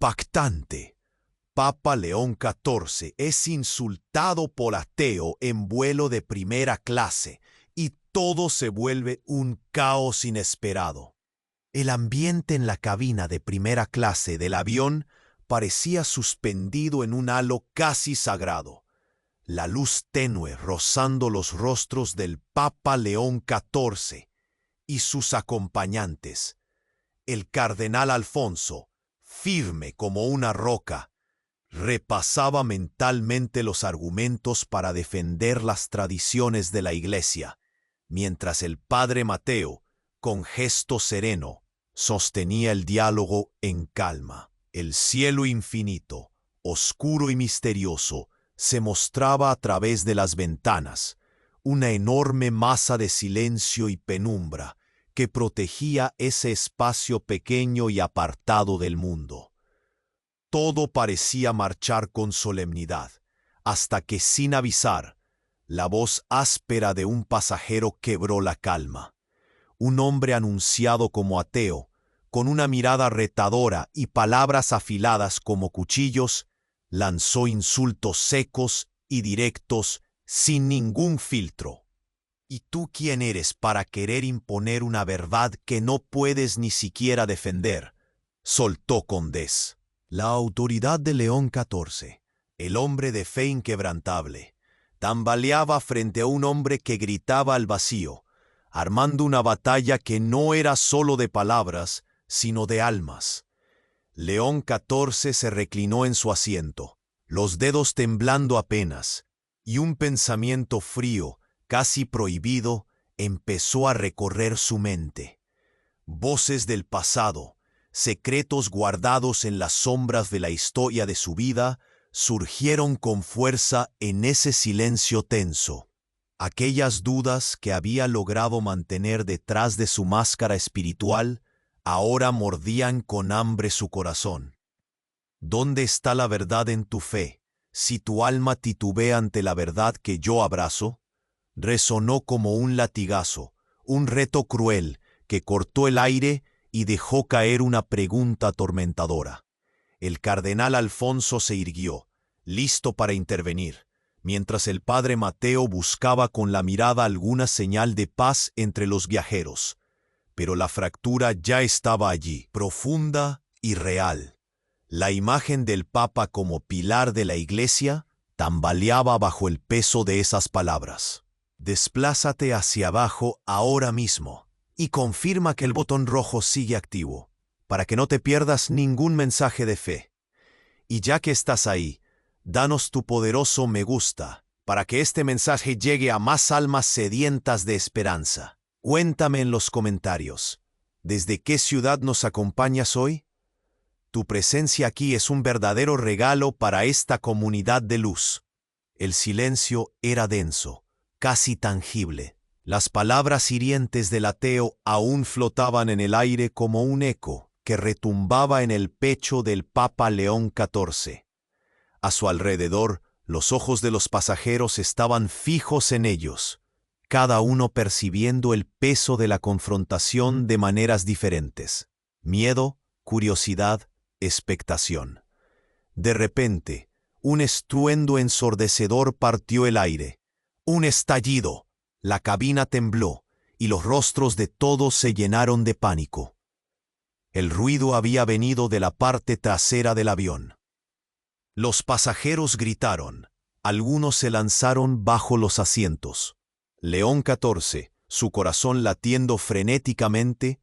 Impactante. Papa León XIV es insultado por ateo en vuelo de primera clase y todo se vuelve un caos inesperado. El ambiente en la cabina de primera clase del avión parecía suspendido en un halo casi sagrado. La luz tenue rozando los rostros del Papa León XIV y sus acompañantes. El cardenal Alfonso, firme como una roca, repasaba mentalmente los argumentos para defender las tradiciones de la Iglesia, mientras el padre Mateo, con gesto sereno, sostenía el diálogo en calma. El cielo infinito, oscuro y misterioso, se mostraba a través de las ventanas, una enorme masa de silencio y penumbra que protegía ese espacio pequeño y apartado del mundo. Todo parecía marchar con solemnidad, hasta que sin avisar, la voz áspera de un pasajero quebró la calma. Un hombre anunciado como ateo, con una mirada retadora y palabras afiladas como cuchillos, lanzó insultos secos y directos sin ningún filtro. ¿Y tú quién eres para querer imponer una verdad que no puedes ni siquiera defender?, soltó Condés. La autoridad de León XIV, el hombre de fe inquebrantable, tambaleaba frente a un hombre que gritaba al vacío, armando una batalla que no era solo de palabras, sino de almas. León XIV se reclinó en su asiento, los dedos temblando apenas, y un pensamiento frío, casi prohibido, empezó a recorrer su mente. Voces del pasado, secretos guardados en las sombras de la historia de su vida, surgieron con fuerza en ese silencio tenso. Aquellas dudas que había logrado mantener detrás de su máscara espiritual, ahora mordían con hambre su corazón. ¿Dónde está la verdad en tu fe, si tu alma titubea ante la verdad que yo abrazo? Resonó como un latigazo, un reto cruel que cortó el aire y dejó caer una pregunta atormentadora. El cardenal Alfonso se irguió, listo para intervenir, mientras el padre Mateo buscaba con la mirada alguna señal de paz entre los viajeros. Pero la fractura ya estaba allí, profunda y real. La imagen del Papa como pilar de la Iglesia tambaleaba bajo el peso de esas palabras. Desplázate hacia abajo ahora mismo y confirma que el botón rojo sigue activo, para que no te pierdas ningún mensaje de fe. Y ya que estás ahí, danos tu poderoso me gusta, para que este mensaje llegue a más almas sedientas de esperanza. Cuéntame en los comentarios, ¿desde qué ciudad nos acompañas hoy? Tu presencia aquí es un verdadero regalo para esta comunidad de luz. El silencio era denso, casi tangible. Las palabras hirientes del ateo aún flotaban en el aire como un eco que retumbaba en el pecho del Papa León XIV. A su alrededor, los ojos de los pasajeros estaban fijos en ellos, cada uno percibiendo el peso de la confrontación de maneras diferentes. Miedo, curiosidad, expectación. De repente, un estruendo ensordecedor partió el aire. Un estallido. La cabina tembló y los rostros de todos se llenaron de pánico. El ruido había venido de la parte trasera del avión. Los pasajeros gritaron. Algunos se lanzaron bajo los asientos. León XIV, su corazón latiendo frenéticamente,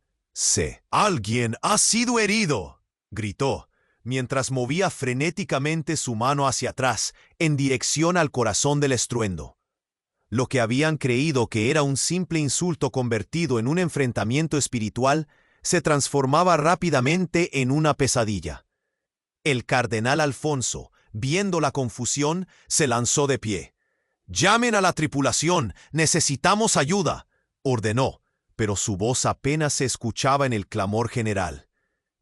«¡Alguien ha sido herido!», gritó, mientras movía frenéticamente su mano hacia atrás, en dirección al corazón del estruendo. Lo que habían creído que era un simple insulto convertido en un enfrentamiento espiritual se transformaba rápidamente en una pesadilla. El cardenal Alfonso, viendo la confusión, se lanzó de pie. «¡Llamen a la tripulación! ¡Necesitamos ayuda!», ordenó, pero su voz apenas se escuchaba en el clamor general.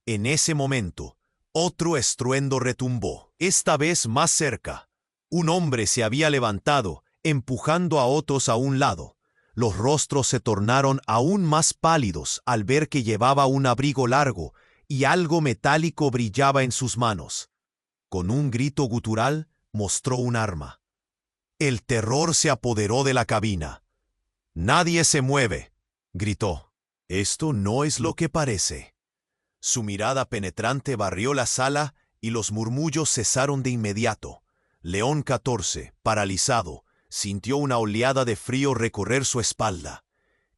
En ese momento, otro estruendo retumbó, esta vez más cerca. Un hombre se había levantado, empujando a otros a un lado. Los rostros se tornaron aún más pálidos al ver que llevaba un abrigo largo y algo metálico brillaba en sus manos. Con un grito gutural, mostró un arma. El terror se apoderó de la cabina. «¡Nadie se mueve!», gritó. «Esto no es lo que parece». Su mirada penetrante barrió la sala y los murmullos cesaron de inmediato. León XIV, paralizado, sintió una oleada de frío recorrer su espalda.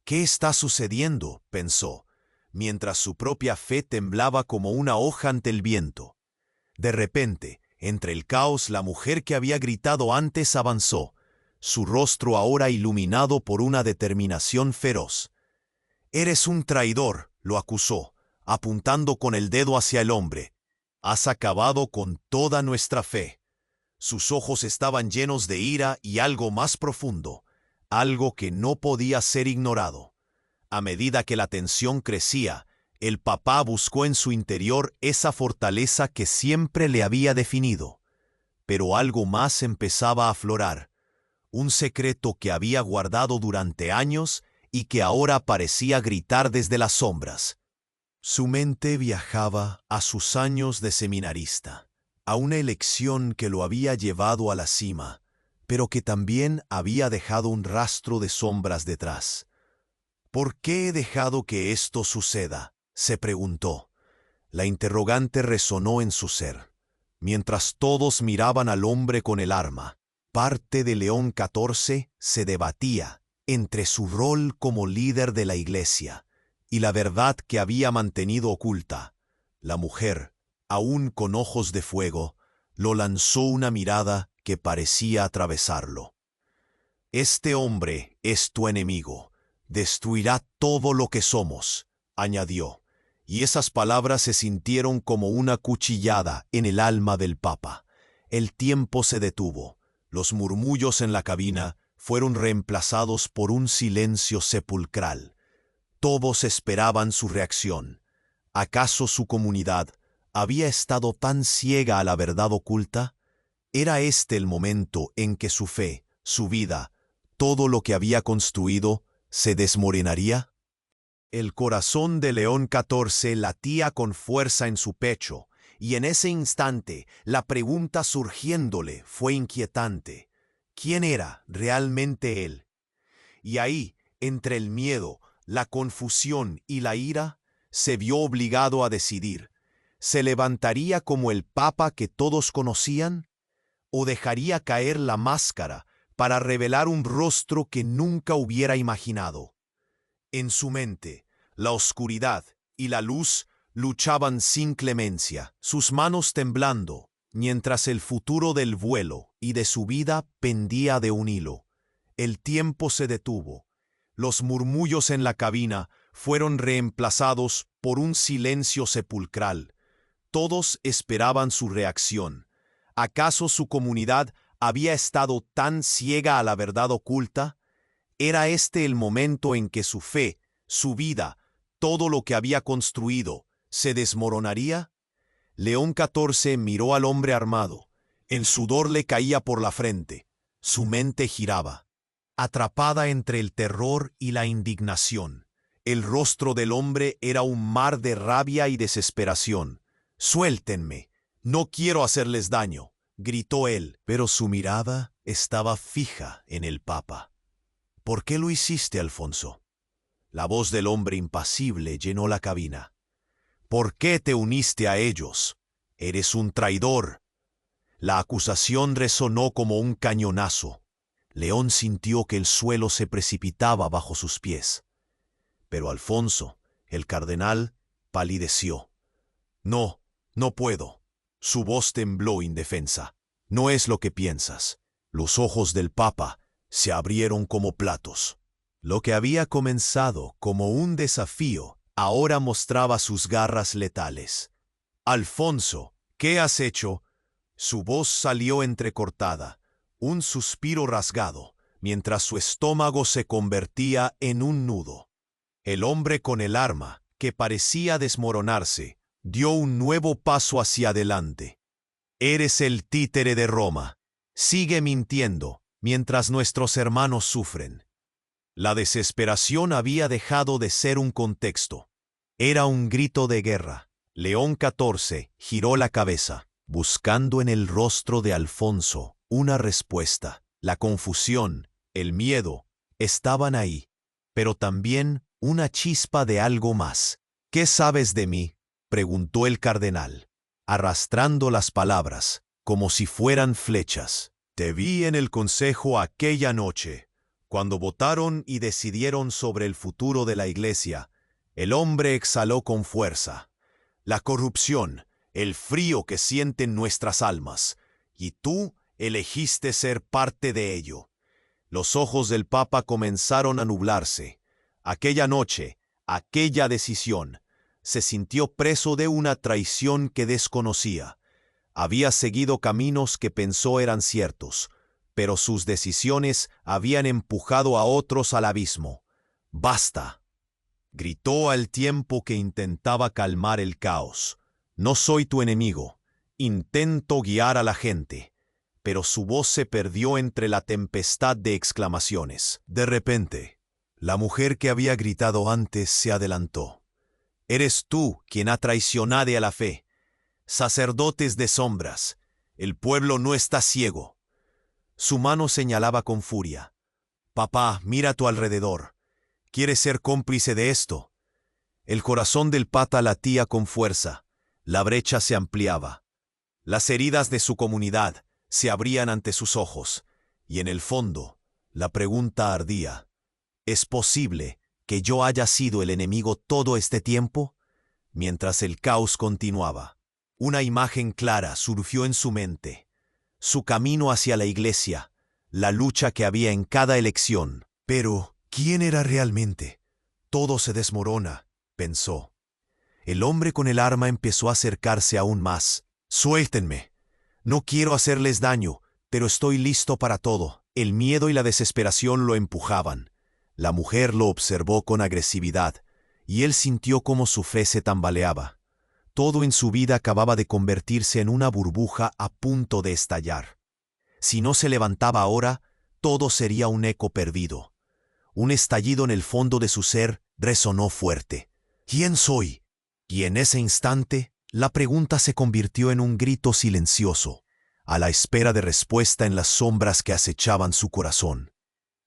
«¿Qué está sucediendo?», pensó, mientras su propia fe temblaba como una hoja ante el viento. De repente, entre el caos, la mujer que había gritado antes avanzó, su rostro ahora iluminado por una determinación feroz. «Eres un traidor», lo acusó, apuntando con el dedo hacia el hombre. «Has acabado con toda nuestra fe». Sus ojos estaban llenos de ira y algo más profundo, algo que no podía ser ignorado. A medida que la tensión crecía, el papá buscó en su interior esa fortaleza que siempre le había definido. Pero algo más empezaba a aflorar, un secreto que había guardado durante años y que ahora parecía gritar desde las sombras. Su mente viajaba a sus años de seminarista, a una elección que lo había llevado a la cima, pero que también había dejado un rastro de sombras detrás. «¿Por qué he dejado que esto suceda?», se preguntó. La interrogante resonó en su ser. Mientras todos miraban al hombre con el arma, parte de León XIV se debatía entre su rol como líder de la iglesia y la verdad que había mantenido oculta. La mujer, aún con ojos de fuego, lo lanzó una mirada que parecía atravesarlo. «Este hombre es tu enemigo. Destruirá todo lo que somos», añadió, y esas palabras se sintieron como una cuchillada en el alma del Papa. El tiempo se detuvo. Los murmullos en la cabina fueron reemplazados por un silencio sepulcral. Todos esperaban su reacción. ¿Acaso su comunidad había estado tan ciega a la verdad oculta? ¿Era este el momento en que su fe, su vida, todo lo que había construido, se desmoronaría? El corazón de León XIV latía con fuerza en su pecho, y en ese instante la pregunta surgiéndole fue inquietante. ¿Quién era realmente él? Y ahí, entre el miedo, la confusión y la ira, se vio obligado a decidir. ¿Se levantaría como el Papa que todos conocían? ¿O dejaría caer la máscara para revelar un rostro que nunca hubiera imaginado? En su mente, la oscuridad y la luz luchaban sin clemencia, sus manos temblando, mientras el futuro del vuelo y de su vida pendía de un hilo. El tiempo se detuvo. Los murmullos en la cabina fueron reemplazados por un silencio sepulcral. Todos esperaban su reacción. ¿Acaso su comunidad había estado tan ciega a la verdad oculta? ¿Era este el momento en que su fe, su vida, todo lo que había construido, se desmoronaría? León XIV miró al hombre armado. El sudor le caía por la frente. Su mente giraba, atrapada entre el terror y la indignación. El rostro del hombre era un mar de rabia y desesperación. «Suéltenme, no quiero hacerles daño», gritó él, pero su mirada estaba fija en el Papa. «¿Por qué lo hiciste, Alfonso?». La voz del hombre impasible llenó la cabina. «¿Por qué te uniste a ellos? Eres un traidor». La acusación resonó como un cañonazo. León sintió que el suelo se precipitaba bajo sus pies. Pero Alfonso, el cardenal, palideció. «No, no puedo». Su voz tembló indefensa. «No es lo que piensas». Los ojos del Papa se abrieron como platos. Lo que había comenzado como un desafío ahora mostraba sus garras letales. «Alfonso, ¿qué has hecho?». Su voz salió entrecortada, un suspiro rasgado, mientras su estómago se convertía en un nudo. El hombre con el arma, que parecía desmoronarse, dio un nuevo paso hacia adelante. «Eres el títere de Roma. Sigue mintiendo mientras nuestros hermanos sufren». La desesperación había dejado de ser un contexto. Era un grito de guerra. León XIV giró la cabeza, buscando en el rostro de Alfonso una respuesta. La confusión, el miedo, estaban ahí, pero también una chispa de algo más. ¿Qué sabes de mí?, preguntó el cardenal, arrastrando las palabras, como si fueran flechas. Te vi en el consejo aquella noche, cuando votaron y decidieron sobre el futuro de la Iglesia. El hombre exhaló con fuerza. La corrupción, el frío que sienten nuestras almas, y tú elegiste ser parte de ello. Los ojos del Papa comenzaron a nublarse. Aquella noche, aquella decisión, se sintió preso de una traición que desconocía. Había seguido caminos que pensó eran ciertos, pero sus decisiones habían empujado a otros al abismo. ¡Basta!, gritó al tiempo que intentaba calmar el caos. No soy tu enemigo. Intento guiar a la gente. Pero su voz se perdió entre la tempestad de exclamaciones. De repente, la mujer que había gritado antes se adelantó. Eres tú quien ha traicionado a la fe. Sacerdotes de sombras, el pueblo no está ciego. Su mano señalaba con furia. Papá, mira a tu alrededor. ¿Quieres ser cómplice de esto? El corazón del Papa latía con fuerza. La brecha se ampliaba. Las heridas de su comunidad se abrían ante sus ojos, y en el fondo, la pregunta ardía. ¿Es posible que yo haya sido el enemigo todo este tiempo? Mientras el caos continuaba, una imagen clara surgió en su mente. Su camino hacia la Iglesia, la lucha que había en cada elección. Pero, ¿quién era realmente? Todo se desmorona, pensó. El hombre con el arma empezó a acercarse aún más. Suéltenme. No quiero hacerles daño, pero estoy listo para todo. El miedo y la desesperación lo empujaban. La mujer lo observó con agresividad, y él sintió cómo su fe se tambaleaba. Todo en su vida acababa de convertirse en una burbuja a punto de estallar. Si no se levantaba ahora, todo sería un eco perdido. Un estallido en el fondo de su ser resonó fuerte. ¿Quién soy? Y en ese instante, la pregunta se convirtió en un grito silencioso, a la espera de respuesta en las sombras que acechaban su corazón.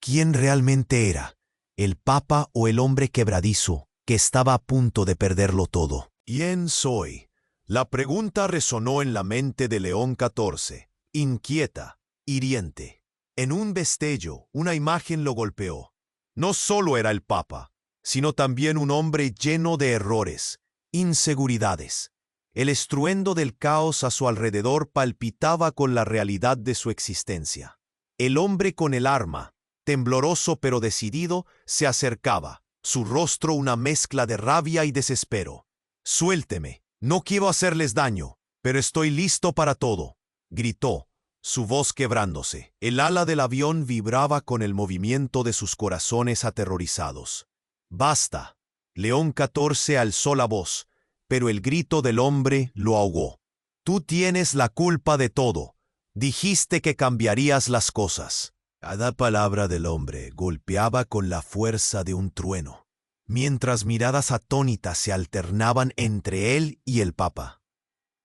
¿Quién realmente era? ¿El Papa o el hombre quebradizo que estaba a punto de perderlo todo? ¿Quién soy? La pregunta resonó en la mente de León XIV, inquieta, hiriente. En un destello, una imagen lo golpeó. No solo era el Papa, sino también un hombre lleno de errores, inseguridades. El estruendo del caos a su alrededor palpitaba con la realidad de su existencia. El hombre con el arma, tembloroso pero decidido, se acercaba, su rostro una mezcla de rabia y desespero. «Suélteme, no quiero hacerles daño, pero estoy listo para todo», gritó, su voz quebrándose. El ala del avión vibraba con el movimiento de sus corazones aterrorizados. «Basta». León XIV alzó la voz, pero el grito del hombre lo ahogó. «Tú tienes la culpa de todo. Dijiste que cambiarías las cosas». Cada palabra del hombre golpeaba con la fuerza de un trueno, mientras miradas atónitas se alternaban entre él y el Papa.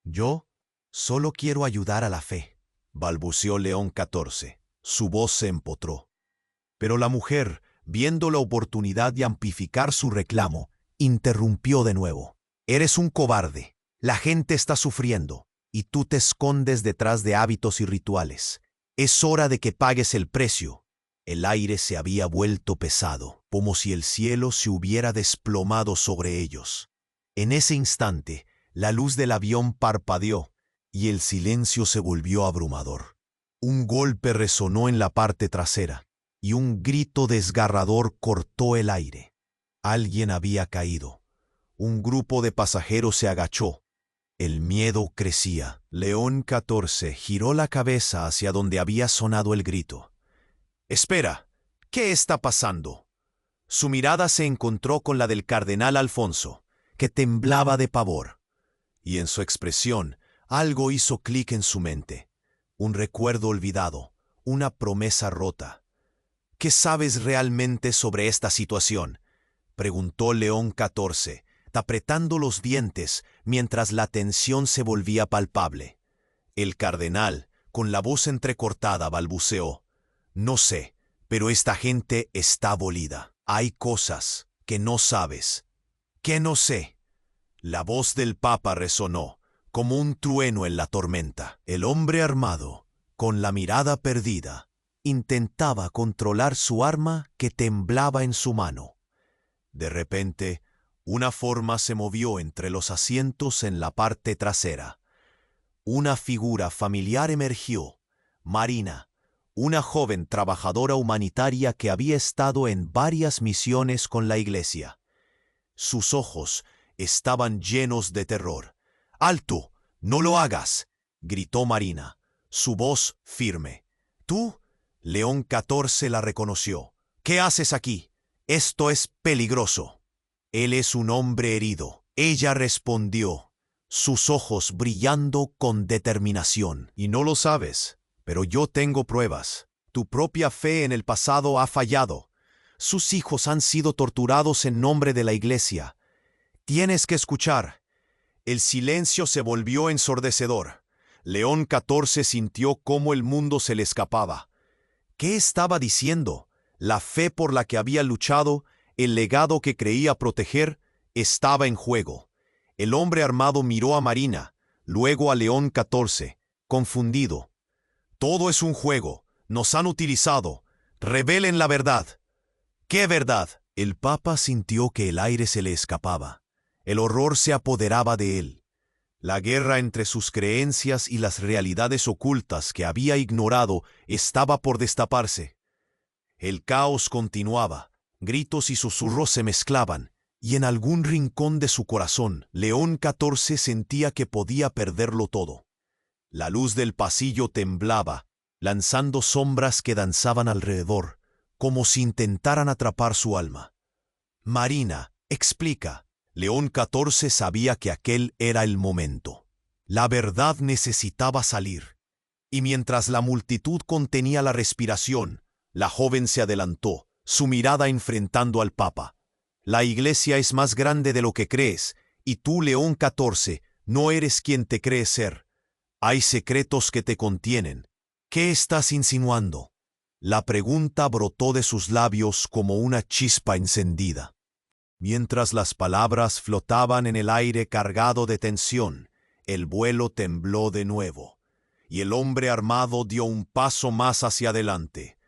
«Yo solo quiero ayudar a la fe», balbuceó León XIV. Su voz se empotró. Pero la mujer, viendo la oportunidad de amplificar su reclamo, interrumpió de nuevo. «Eres un cobarde. La gente está sufriendo, y tú te escondes detrás de hábitos y rituales. Es hora de que pagues el precio». El aire se había vuelto pesado, como si el cielo se hubiera desplomado sobre ellos. En ese instante, la luz del avión parpadeó, y el silencio se volvió abrumador. Un golpe resonó en la parte trasera, y un grito desgarrador cortó el aire. Alguien había caído. Un grupo de pasajeros se agachó. El miedo crecía. León XIV giró la cabeza hacia donde había sonado el grito. «Espera, ¿qué está pasando?». Su mirada se encontró con la del cardenal Alfonso, que temblaba de pavor. Y en su expresión, algo hizo clic en su mente. Un recuerdo olvidado, una promesa rota. «¿Qué sabes realmente sobre esta situación?», preguntó León XIV, apretando los dientes mientras la tensión se volvía palpable. El cardenal, con la voz entrecortada, balbuceó: «No sé, pero esta gente está abolida. Hay cosas que no sabes». «¿Qué no sé?». La voz del Papa resonó, como un trueno en la tormenta. El hombre armado, con la mirada perdida, intentaba controlar su arma que temblaba en su mano. De repente, una forma se movió entre los asientos en la parte trasera. Una figura familiar emergió: Marina, una joven trabajadora humanitaria que había estado en varias misiones con la iglesia. Sus ojos estaban llenos de terror. «¡Alto! ¡No lo hagas!», gritó Marina, su voz firme. «¿Tú?». León XIV la reconoció. «¿Qué haces aquí? Esto es peligroso». «Él es un hombre herido», ella respondió, sus ojos brillando con determinación. «Y no lo sabes, pero yo tengo pruebas. Tu propia fe en el pasado ha fallado. Sus hijos han sido torturados en nombre de la iglesia. Tienes que escuchar». El silencio se volvió ensordecedor. León XIV sintió cómo el mundo se le escapaba. ¿Qué estaba diciendo? La fe por la que había luchado, el legado que creía proteger, estaba en juego. El hombre armado miró a Marina, luego a León XIV, confundido. «Todo es un juego. Nos han utilizado. Revelen la verdad». «¿Qué verdad?». El Papa sintió que el aire se le escapaba. El horror se apoderaba de él. La guerra entre sus creencias y las realidades ocultas que había ignorado estaba por destaparse. El caos continuaba. Gritos y susurros se mezclaban, y en algún rincón de su corazón, León XIV sentía que podía perderlo todo. La luz del pasillo temblaba, lanzando sombras que danzaban alrededor, como si intentaran atrapar su alma. «Marina, explica». León XIV sabía que aquel era el momento. La verdad necesitaba salir. Y mientras la multitud contenía la respiración, la joven se adelantó, su mirada enfrentando al Papa. «La iglesia es más grande de lo que crees, y tú, León XIV, no eres quien te crees ser. Hay secretos que te contienen. ¿Qué estás insinuando?». La pregunta brotó de sus labios como una chispa encendida. Mientras las palabras flotaban en el aire cargado de tensión, el vuelo tembló de nuevo, y el hombre armado dio un paso más hacia adelante,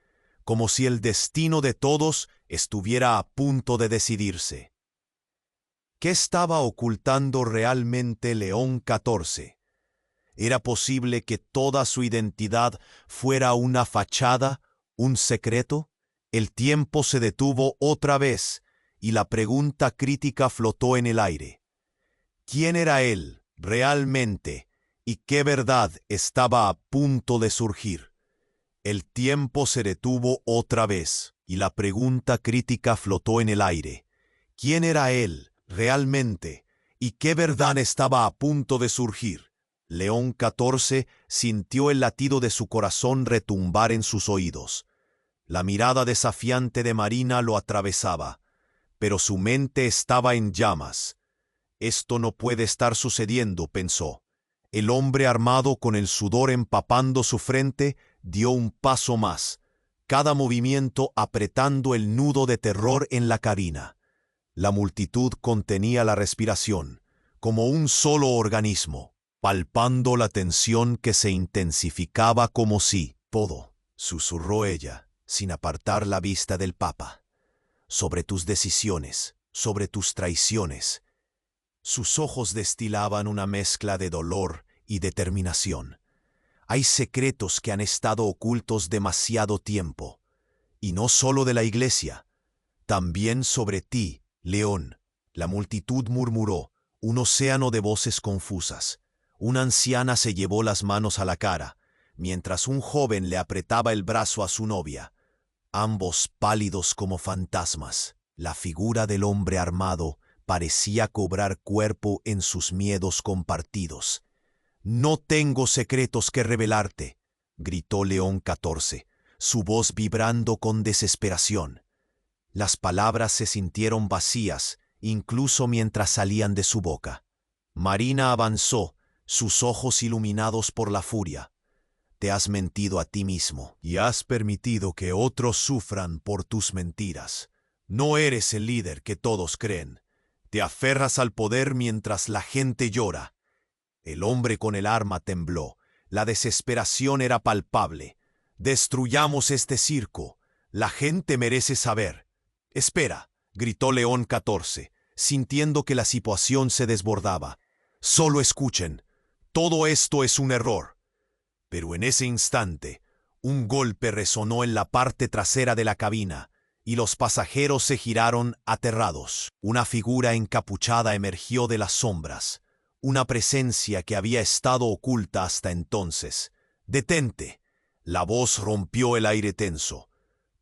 como si el destino de todos estuviera a punto de decidirse. ¿Qué estaba ocultando realmente León XIV? ¿Era posible que toda su identidad fuera una fachada, un secreto? El tiempo se detuvo otra vez, y la pregunta crítica flotó en el aire. ¿Quién era él, realmente, y qué verdad estaba a punto de surgir? El tiempo se detuvo otra vez, y la pregunta crítica flotó en el aire. ¿Quién era él, realmente, y qué verdad estaba a punto de surgir? León XIV sintió el latido de su corazón retumbar en sus oídos. La mirada desafiante de Marina lo atravesaba, pero su mente estaba en llamas. «Esto no puede estar sucediendo», pensó. El hombre armado, con el sudor empapando su frente, dio un paso más, cada movimiento apretando el nudo de terror en la cabina. La multitud contenía la respiración, como un solo organismo, palpando la tensión que se intensificaba como si «todo», susurró ella, sin apartar la vista del Papa. «Sobre tus decisiones, sobre tus traiciones». Sus ojos destilaban una mezcla de dolor y determinación. «Hay secretos que han estado ocultos demasiado tiempo, y no solo de la iglesia, también sobre ti, León». La multitud murmuró, un océano de voces confusas. Una anciana se llevó las manos a la cara, mientras un joven le apretaba el brazo a su novia. Ambos pálidos como fantasmas, la figura del hombre armado parecía cobrar cuerpo en sus miedos compartidos. «No tengo secretos que revelarte», gritó León XIV, su voz vibrando con desesperación. Las palabras se sintieron vacías incluso mientras salían de su boca. Marina avanzó, sus ojos iluminados por la furia. Te has mentido a ti mismo y has permitido que otros sufran por tus mentiras. No eres el líder que todos creen. Te aferras al poder mientras la gente llora. El hombre con el arma tembló. La desesperación era palpable. Destruyamos este circo. La gente merece saber. Espera, gritó León 14, sintiendo que la situación se desbordaba. Solo escuchen. Todo esto es un error. Pero en ese instante, un golpe resonó en la parte trasera de la cabina, y los pasajeros se giraron aterrados. Una figura encapuchada emergió de las sombras, una presencia que había estado oculta hasta entonces. «¡Detente!». La voz rompió el aire tenso.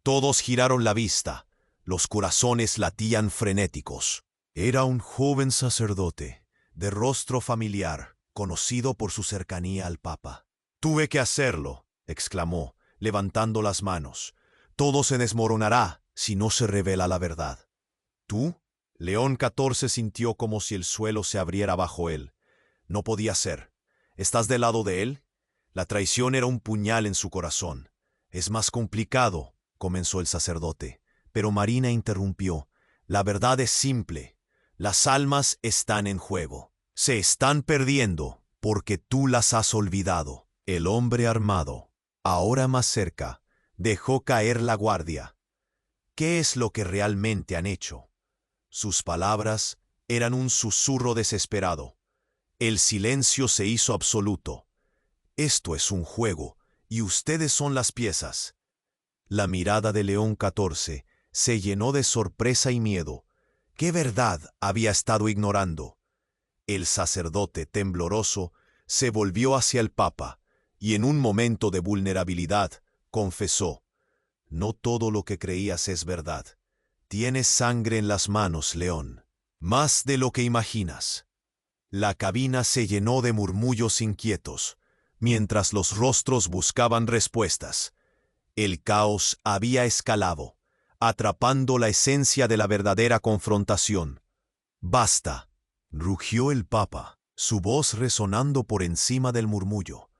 Todos giraron la vista, los corazones latían frenéticos. Era un joven sacerdote, de rostro familiar, conocido por su cercanía al Papa. «Tuve que hacerlo», exclamó, levantando las manos. «Todo se desmoronará si no se revela la verdad». «¿Tú?». León 14 sintió como si el suelo se abriera bajo él. No podía ser. ¿Estás del lado de él? La traición era un puñal en su corazón. «Es más complicado», comenzó el sacerdote, pero Marina interrumpió. «La verdad es simple. Las almas están en juego. Se están perdiendo porque tú las has olvidado». El hombre armado, ahora más cerca, dejó caer la guardia. ¿Qué es lo que realmente han hecho? Sus palabras eran un susurro desesperado. El silencio se hizo absoluto. «Esto es un juego, y ustedes son las piezas». La mirada de León 14 se llenó de sorpresa y miedo. ¿Qué verdad había estado ignorando? El sacerdote, tembloroso, se volvió hacia el Papa, y en un momento de vulnerabilidad, confesó: «No todo lo que creías es verdad. Tienes sangre en las manos, León. Más de lo que imaginas». La cabina se llenó de murmullos inquietos, mientras los rostros buscaban respuestas. El caos había escalado, atrapando la esencia de la verdadera confrontación. «Basta», rugió el Papa, su voz resonando por encima del murmullo.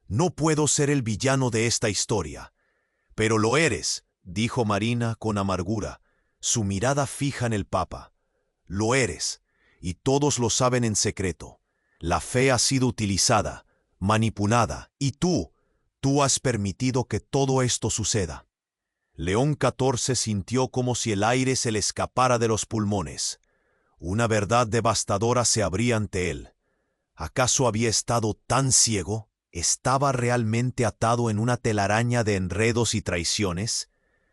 «No puedo ser el villano de esta historia». «Pero lo eres», dijo Marina con amargura, su mirada fija en el Papa. «Lo eres, y todos lo saben en secreto. La fe ha sido utilizada, manipulada, y tú has permitido que todo esto suceda». León 14 sintió como si el aire se le escapara de los pulmones. Una verdad devastadora se abría ante él. ¿Acaso había estado tan ciego? ¿Estaba realmente atado en una telaraña de enredos y traiciones?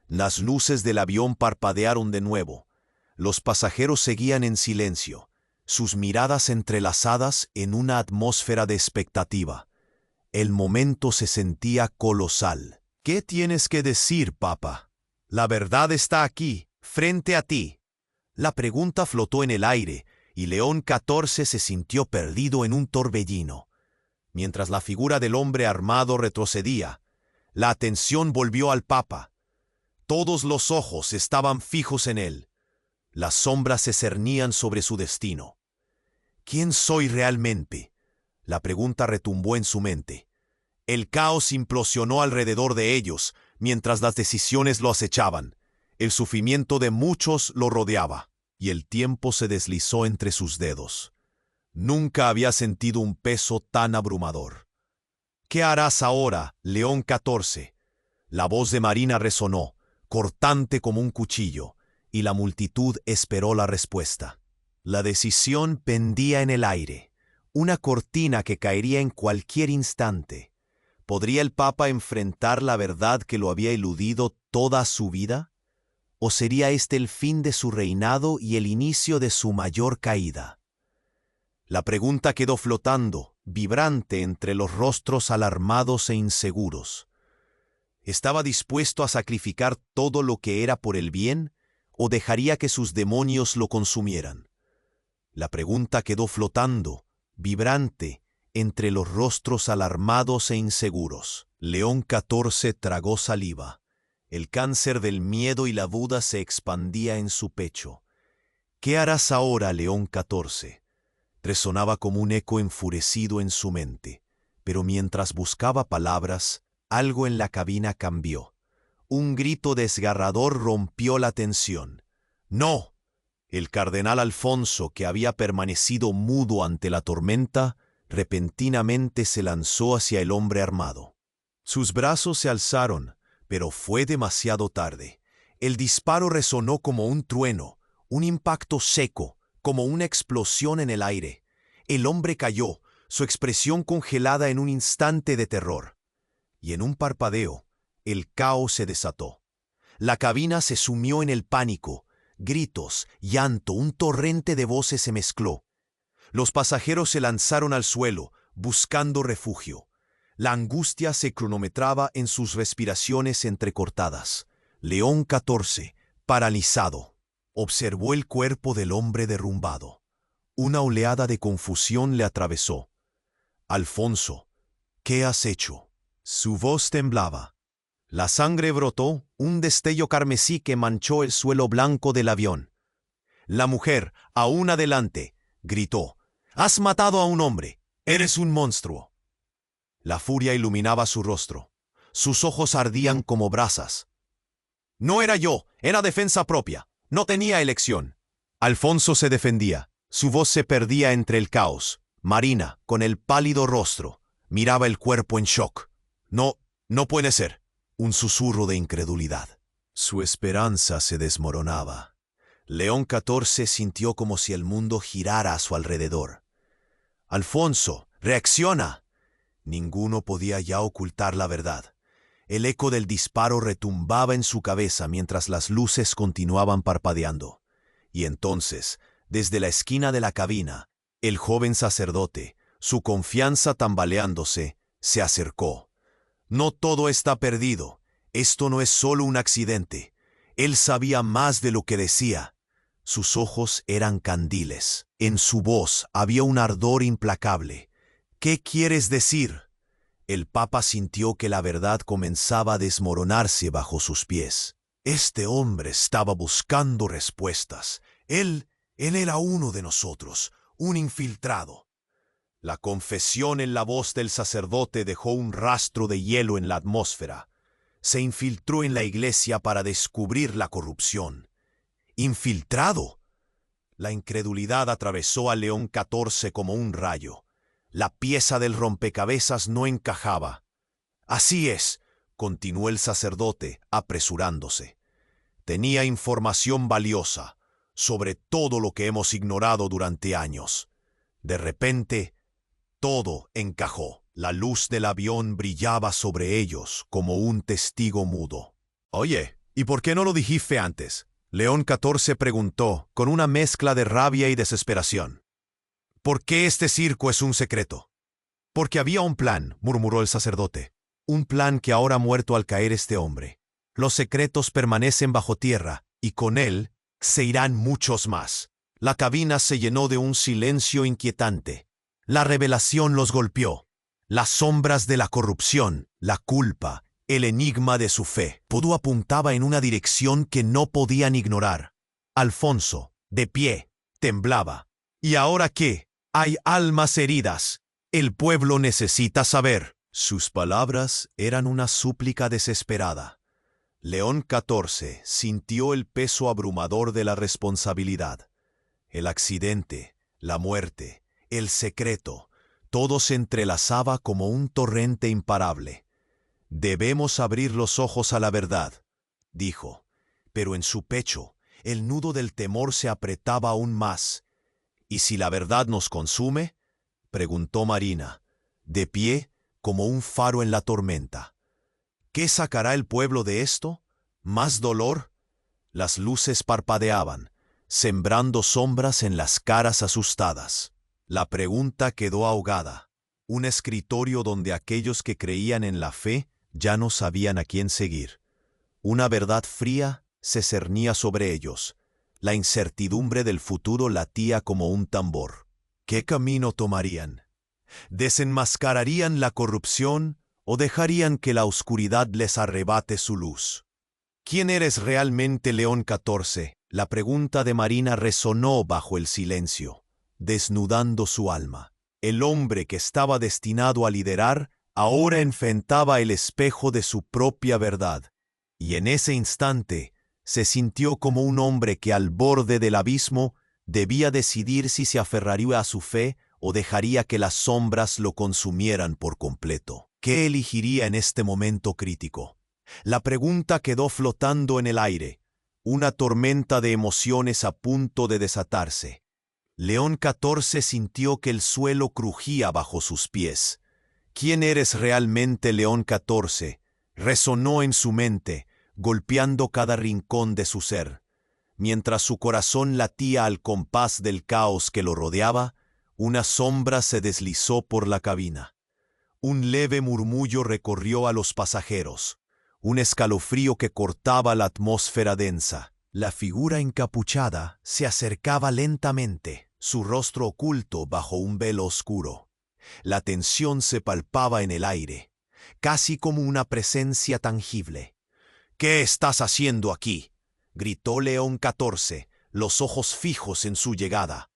Las luces del avión parpadearon de nuevo. Los pasajeros seguían en silencio, sus miradas entrelazadas en una atmósfera de expectativa. El momento se sentía colosal. «¿Qué tienes que decir, Papa? La verdad está aquí, frente a ti». La pregunta flotó en el aire, y León 14 se sintió perdido en un torbellino. Mientras la figura del hombre armado retrocedía, la atención volvió al Papa. Todos los ojos estaban fijos en él. Las sombras se cernían sobre su destino. «¿Quién soy realmente?». La pregunta retumbó en su mente. El caos implosionó alrededor de ellos, mientras las decisiones lo acechaban. El sufrimiento de muchos lo rodeaba, y el tiempo se deslizó entre sus dedos. Nunca había sentido un peso tan abrumador. «¿Qué harás ahora, León 14?». La voz de Marina resonó, cortante como un cuchillo, y la multitud esperó la respuesta. La decisión pendía en el aire, una cortina que caería en cualquier instante. ¿Podría el Papa enfrentar la verdad que lo había eludido toda su vida? ¿O sería este el fin de su reinado y el inicio de su mayor caída? La pregunta quedó flotando, vibrante entre los rostros alarmados e inseguros. ¿Estaba dispuesto a sacrificar todo lo que era por el bien, o dejaría que sus demonios lo consumieran? La pregunta quedó flotando, vibrante, entre los rostros alarmados e inseguros. León 14 tragó saliva. El cáncer del miedo y la duda se expandía en su pecho. ¿Qué harás ahora, León XIV? Resonaba como un eco enfurecido en su mente, pero mientras buscaba palabras, algo en la cabina cambió. Un grito desgarrador rompió la tensión. ¡No! El cardenal Alfonso, que había permanecido mudo ante la tormenta, repentinamente se lanzó hacia el hombre armado. Sus brazos se alzaron, pero fue demasiado tarde. El disparo resonó como un trueno, un impacto seco, como una explosión en el aire. El hombre cayó, su expresión congelada en un instante de terror. Y en un parpadeo, el caos se desató. La cabina se sumió en el pánico. Gritos, llanto, un torrente de voces se mezcló. Los pasajeros se lanzaron al suelo, buscando refugio. La angustia se cronometraba en sus respiraciones entrecortadas. León XIV, paralizado, observó el cuerpo del hombre derrumbado. Una oleada de confusión le atravesó. «Alfonso, ¿qué has hecho?» Su voz temblaba. La sangre brotó, un destello carmesí que manchó el suelo blanco del avión. La mujer, aún adelante, gritó: «¡Has matado a un hombre! ¡Eres un monstruo!». La furia iluminaba su rostro. Sus ojos ardían como brasas. «No era yo, era defensa propia. No tenía elección». Alfonso se defendía. Su voz se perdía entre el caos. Marina, con el pálido rostro, miraba el cuerpo en shock. No puede ser». Un susurro de incredulidad. Su esperanza se desmoronaba. León XIV sintió como si el mundo girara a su alrededor. «Alfonso, reacciona». Ninguno podía ya ocultar la verdad. El eco del disparo retumbaba en su cabeza mientras las luces continuaban parpadeando. Y entonces, desde la esquina de la cabina, el joven sacerdote, su confianza tambaleándose, se acercó. «No todo está perdido. Esto no es solo un accidente». Él sabía más de lo que decía. Sus ojos eran candiles. En su voz había un ardor implacable. «¿Qué quieres decir?». El Papa sintió que la verdad comenzaba a desmoronarse bajo sus pies. Este hombre estaba buscando respuestas. Él era uno de nosotros, un infiltrado. La confesión en la voz del sacerdote dejó un rastro de hielo en la atmósfera. Se infiltró en la iglesia para descubrir la corrupción. ¿Infiltrado? La incredulidad atravesó a León XIV como un rayo. La pieza del rompecabezas no encajaba. «Así es», continuó el sacerdote, apresurándose. «Tenía información valiosa sobre todo lo que hemos ignorado durante años. De repente, todo encajó. La luz del avión brillaba sobre ellos como un testigo mudo». «Oye, ¿y por qué no lo dijiste antes?», León XIV preguntó, con una mezcla de rabia y desesperación. «¿Por qué este circo es un secreto?». «Porque había un plan», murmuró el sacerdote. «Un plan que ahora ha muerto al caer este hombre. Los secretos permanecen bajo tierra, y con él se irán muchos más». La cabina se llenó de un silencio inquietante. La revelación los golpeó. Las sombras de la corrupción, la culpa, el enigma de su fe. Todo apuntaba en una dirección que no podían ignorar. Alfonso, de pie, temblaba. «¿Y ahora qué? Hay almas heridas. El pueblo necesita saber». Sus palabras eran una súplica desesperada. León XIV sintió el peso abrumador de la responsabilidad. El accidente, la muerte, el secreto, todo se entrelazaba como un torrente imparable. «Debemos abrir los ojos a la verdad», dijo, pero en su pecho el nudo del temor se apretaba aún más. «¿Y si la verdad nos consume?», preguntó Marina, de pie como un faro en la tormenta. «¿Qué sacará el pueblo de esto? ¿Más dolor?». Las luces parpadeaban, sembrando sombras en las caras asustadas. La pregunta quedó ahogada. Un escritorio donde aquellos que creían en la fe ya no sabían a quién seguir. Una verdad fría se cernía sobre ellos. La incertidumbre del futuro latía como un tambor. ¿Qué camino tomarían? ¿Desenmascararían la corrupción o dejarían que la oscuridad les arrebate su luz? ¿Quién eres realmente, León XIV? La pregunta de Marina resonó bajo el silencio, desnudando su alma. El hombre que estaba destinado a liderar ahora enfrentaba el espejo de su propia verdad, y en ese instante se sintió como un hombre que al borde del abismo debía decidir si se aferraría a su fe o dejaría que las sombras lo consumieran por completo. ¿Qué elegiría en este momento crítico? La pregunta quedó flotando en el aire, una tormenta de emociones a punto de desatarse. León XIV sintió que el suelo crujía bajo sus pies. ¿Quién eres realmente, León XIV? Resonó en su mente, golpeando cada rincón de su ser. Mientras su corazón latía al compás del caos que lo rodeaba, una sombra se deslizó por la cabina. Un leve murmullo recorrió a los pasajeros, un escalofrío que cortaba la atmósfera densa. La figura encapuchada se acercaba lentamente, su rostro oculto bajo un velo oscuro. La tensión se palpaba en el aire, casi como una presencia tangible. «¿Qué estás haciendo aquí?», gritó León XIV, los ojos fijos en su llegada.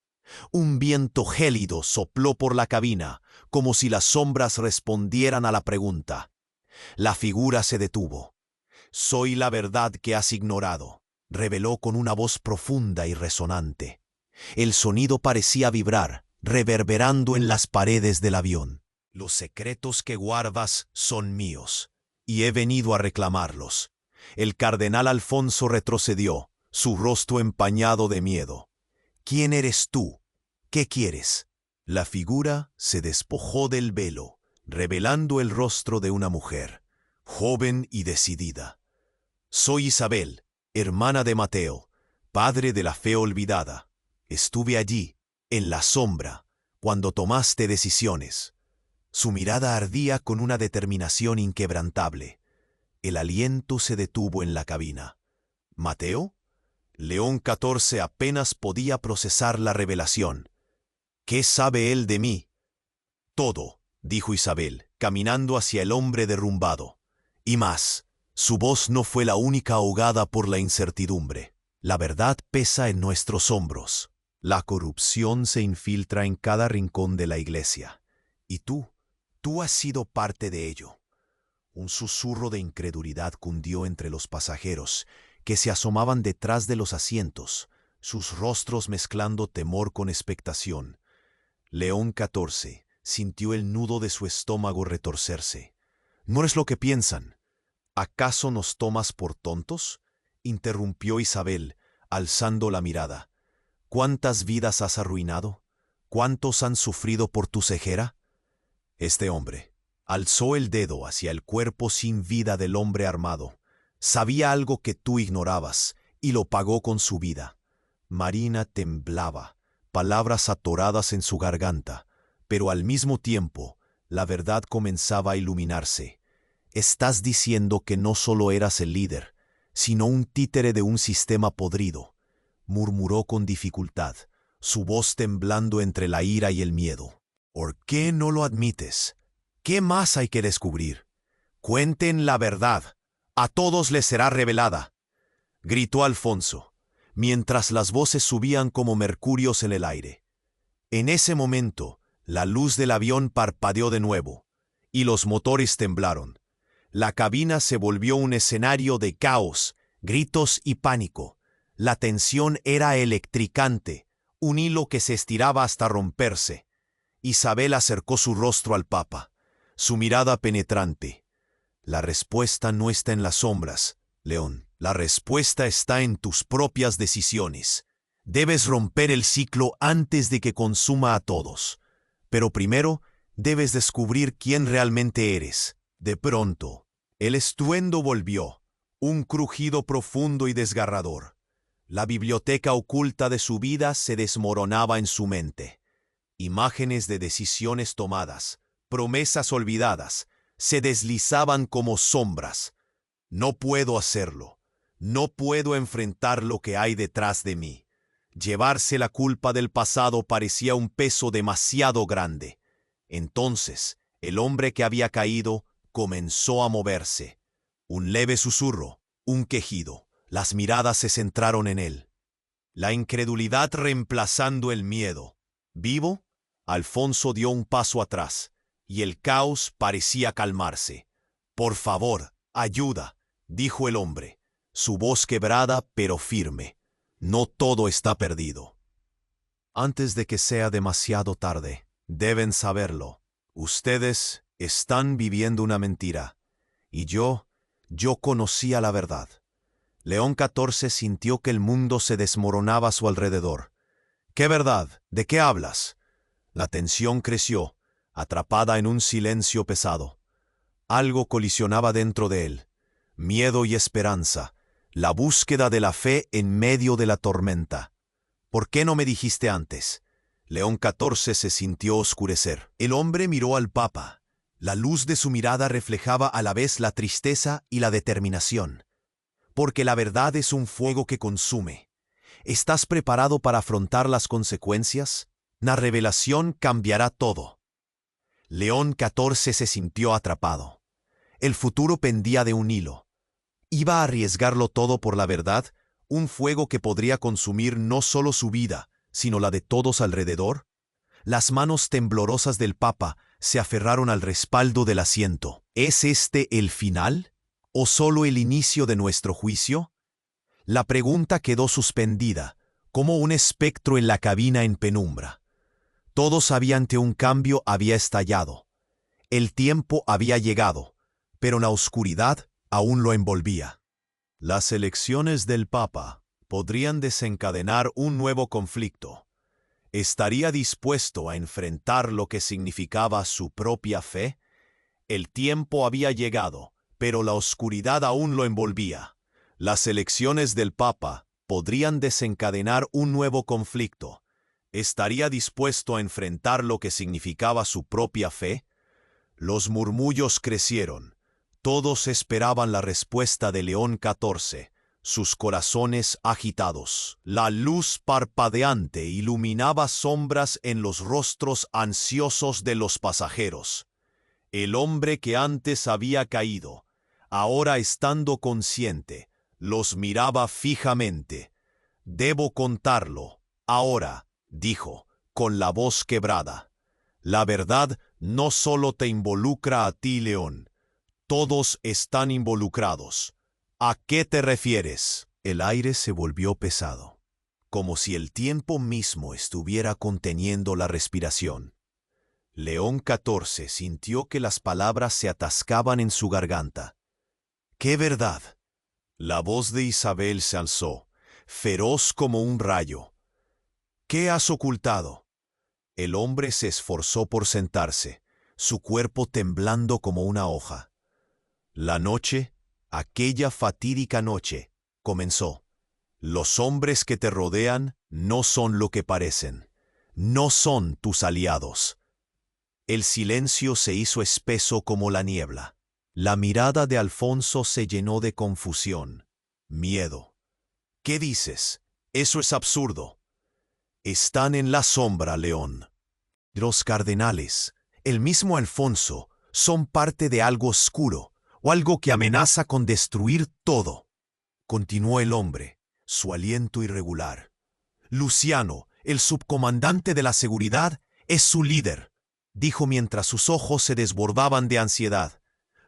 Un viento gélido sopló por la cabina, como si las sombras respondieran a la pregunta. La figura se detuvo. «Soy la verdad que has ignorado», reveló con una voz profunda y resonante. El sonido parecía vibrar, reverberando en las paredes del avión. «Los secretos que guardas son míos, y he venido a reclamarlos». El cardenal Alfonso retrocedió, su rostro empañado de miedo. «¿Quién eres tú? ¿Qué quieres?». La figura se despojó del velo, revelando el rostro de una mujer, joven y decidida. «Soy Isabel, hermana de Mateo, padre de la fe olvidada. Estuve allí, en la sombra, cuando tomaste decisiones». Su mirada ardía con una determinación inquebrantable. El aliento se detuvo en la cabina. «¿Mateo?». León XIV apenas podía procesar la revelación. «¿Qué sabe él de mí?». «Todo», dijo Isabel, caminando hacia el hombre derrumbado. «Y más». Su voz no fue la única ahogada por la incertidumbre. «La verdad pesa en nuestros hombros. La corrupción se infiltra en cada rincón de la iglesia. Y tú has sido parte de ello». Un susurro de incredulidad cundió entre los pasajeros, que se asomaban detrás de los asientos, sus rostros mezclando temor con expectación. León XIV sintió el nudo de su estómago retorcerse. «No es lo que piensan». «¿Acaso nos tomas por tontos?», interrumpió Isabel, alzando la mirada. «¿Cuántas vidas has arruinado? ¿Cuántos han sufrido por tu cejera?». Este hombre alzó el dedo hacia el cuerpo sin vida del hombre armado. «Sabía algo que tú ignorabas, y lo pagó con su vida». Marina temblaba, palabras atoradas en su garganta, pero al mismo tiempo la verdad comenzaba a iluminarse. «Estás diciendo que no solo eras el líder, sino un títere de un sistema podrido», murmuró con dificultad, su voz temblando entre la ira y el miedo. «¿Por qué no lo admites? ¿Qué más hay que descubrir? Cuenten la verdad. A todos les será revelada», gritó Alfonso, mientras las voces subían como mercurios en el aire. En ese momento, la luz del avión parpadeó de nuevo, y los motores temblaron. La cabina se volvió un escenario de caos, gritos y pánico. La tensión era electricante, un hilo que se estiraba hasta romperse. Isabel acercó su rostro al Papa, su mirada penetrante. «La respuesta no está en las sombras, León. La respuesta está en tus propias decisiones. Debes romper el ciclo antes de que consuma a todos. Pero primero, debes descubrir quién realmente eres». De pronto, el estruendo volvió, un crujido profundo y desgarrador. La biblioteca oculta de su vida se desmoronaba en su mente. Imágenes de decisiones tomadas, promesas olvidadas, se deslizaban como sombras. «No puedo hacerlo. No puedo enfrentar lo que hay detrás de mí». Llevarse la culpa del pasado parecía un peso demasiado grande. Entonces, el hombre que había caído comenzó a moverse. Un leve susurro, un quejido. Las miradas se centraron en él. La incredulidad reemplazando el miedo. Vivo, Alfonso dio un paso atrás, y el caos parecía calmarse. «Por favor, ayuda», dijo el hombre, su voz quebrada pero firme. «No todo está perdido. Antes de que sea demasiado tarde, deben saberlo. Ustedes están viviendo una mentira. Y yo conocía la verdad». León XIV sintió que el mundo se desmoronaba a su alrededor. «¿Qué verdad? ¿De qué hablas?» La tensión creció, atrapada en un silencio pesado. Algo colisionaba dentro de él. Miedo y esperanza, la búsqueda de la fe en medio de la tormenta. «¿Por qué no me dijiste antes?» León XIV se sintió oscurecer. El hombre miró al Papa. La luz de su mirada reflejaba a la vez la tristeza y la determinación. «Porque la verdad es un fuego que consume. ¿Estás preparado para afrontar las consecuencias? La revelación cambiará todo». León XIV se sintió atrapado. El futuro pendía de un hilo. ¿Iba a arriesgarlo todo por la verdad? ¿Un fuego que podría consumir no solo su vida, sino la de todos alrededor? Las manos temblorosas del Papa se aferraron al respaldo del asiento. ¿Es este el final? ¿O solo el inicio de nuestro juicio? La pregunta quedó suspendida, como un espectro en la cabina en penumbra. Todos sabían que un cambio había estallado. El tiempo había llegado, pero la oscuridad aún lo envolvía. Las elecciones del Papa podrían desencadenar un nuevo conflicto. ¿Estaría dispuesto a enfrentar lo que significaba su propia fe? El tiempo había llegado, pero la oscuridad aún lo envolvía. Las elecciones del Papa podrían desencadenar un nuevo conflicto. ¿Estaría dispuesto a enfrentar lo que significaba su propia fe? Los murmullos crecieron. Todos esperaban la respuesta de León XIV, sus corazones agitados. La luz parpadeante iluminaba sombras en los rostros ansiosos de los pasajeros. El hombre que antes había caído, ahora estando consciente, los miraba fijamente. «Debo contarlo, ahora», dijo, con la voz quebrada. «La verdad no solo te involucra a ti, León. Todos están involucrados. ¿A qué te refieres?» El aire se volvió pesado, como si el tiempo mismo estuviera conteniendo la respiración. León XIV sintió que las palabras se atascaban en su garganta. «¿Qué verdad?» La voz de Isabel se alzó, feroz como un rayo. «¿Qué has ocultado?» El hombre se esforzó por sentarse, su cuerpo temblando como una hoja. «La noche, aquella fatídica noche, comenzó. Los hombres que te rodean no son lo que parecen. No son tus aliados». El silencio se hizo espeso como la niebla. La mirada de Alfonso se llenó de confusión, miedo. «¿Qué dices? Eso es absurdo». «Están en la sombra, León. Los cardenales, el mismo Alfonso, son parte de algo oscuro, o algo que amenaza con destruir todo», continuó el hombre, su aliento irregular. «Luciano, el subcomandante de la seguridad, es su líder», dijo mientras sus ojos se desbordaban de ansiedad.